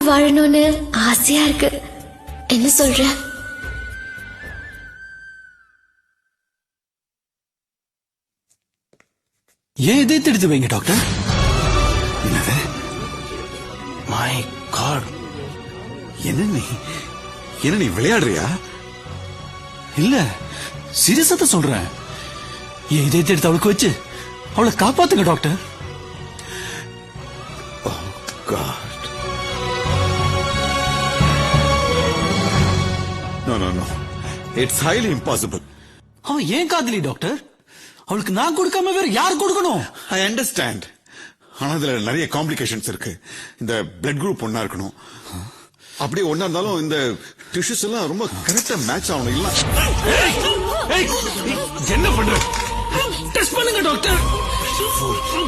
வாழணும்னு ஆசையா இருக்கு. என்ன சொல்ற? ஏன் இதே எடுத்து வைங்க டாக்டர். என்னது? மை காட், என்ன நீ விளையாடுறியா? இல்ல, சீரியஸா தான் சொல்றேன். ஏன் இதே எடுத்து அவளுக்கு வச்சு அவளை காப்பாத்துங்க doctor. God. No. It's highly impossible. அவன் ஏன் காதலி டாக்டர்? அவளுக்கு நான் கொடுக்காம வேற யார் கொடுக்கணும்? I understand. ஆனா இதுல நிறைய காம்ப்ளிகேஷன்ஸ் இருக்கு. இந்த பிளட் குரூப் ஒன்னா இருக்கணும். அப்படியே ஒன்னா இருந்தாலும் இந்த டிஷ்யூஸ் எல்லாம் ரொம்ப கரெக்டா மேட்ச் ஆகணும். இல்ல என்ன பண்ற? டெஸ்ட் பண்ணுங்க டாக்டர்.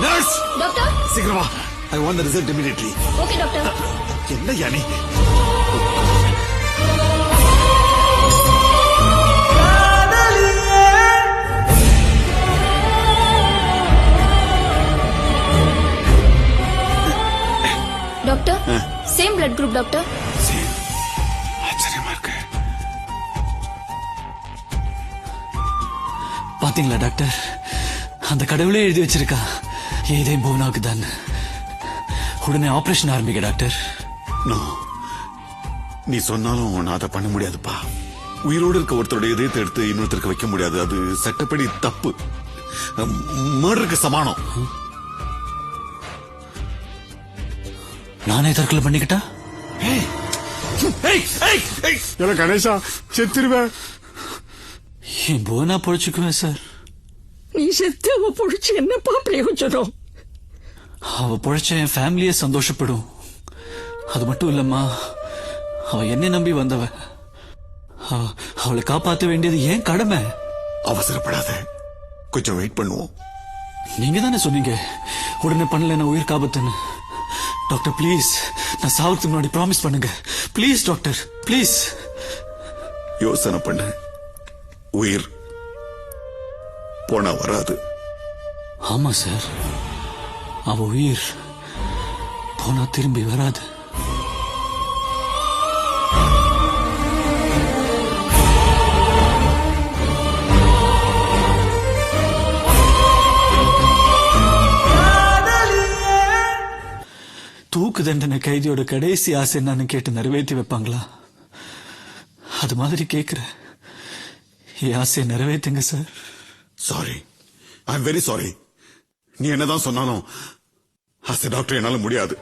Nurse, doctor. சீக்கிரமா. I want the result immediately. Okay doctor. என்ன யானி? Doctor, same blood group doctor. ஆச்சரியமா இருக்கு. பாத்தீங்களா டாக்டர், அந்த கடவுளே எழுதி வச்சிருக்கா ஏதே போனாக்கு தான். உடனே ஆபரேஷன் ஆரம்பிக்க டாக்டர். நோ, நீ சொன்னாலும் நான் அதை பண்ண முடியாதுப்பா. உயிரோடு இருக்க ஒருத்தருடைய இதயத்தை எடுத்து இன்னொருத்தருக்கு வைக்க முடியாது. அது சட்டப்படி தப்பு, மர்டருக்கு சமானம். நானே தற்கொலை பண்ணிக்கிட்டா? கணேசா, செத்துருவேன். என் போனா பொழைச்சுக்குவேன் சார். நீ செத்து அவ பொழிச்சு என்னப்பா பிரயோஜனம்? அவ பொழைச்ச என் ஃபேமிலியே சந்தோஷப்படும். அது மட்டும் இல்லம்மா, அவ என்னை நம்பி வந்தவ. அவளை காப்பாற்ற வேண்டியது ஏன் கடமை. அவசரப்படாத, கொஞ்சம் வெயிட் பண்ணுவோம். நீங்க தானே சொன்னீங்க உடனே பண்ணல உயிர் காபத்துன்னு. டாக்டர் ப்ளீஸ், நான் சாவதுக்கு முன்னாடி ப்ராமிஸ் பண்ணுங்க ப்ளீஸ் டாக்டர், ப்ளீஸ். யோசனை பண்ணு, உயிர் போனா வராது. ஆமா சார், அவ உயிர் போனா திரும்பி வராது. தூக்கு தண்டனை கைதியோட கடைசி ஆசை என்னன்னு கேட்டு நிறைவேற்றி வைப்பாங்களா? அது மாதிரி கேக்குற என் ஆசையை நிறைவேற்றுங்க sir. Sorry, I am very sorry. நீ என்னதான் சொன்னாலும் டாக்டர் என்னால முடியாது.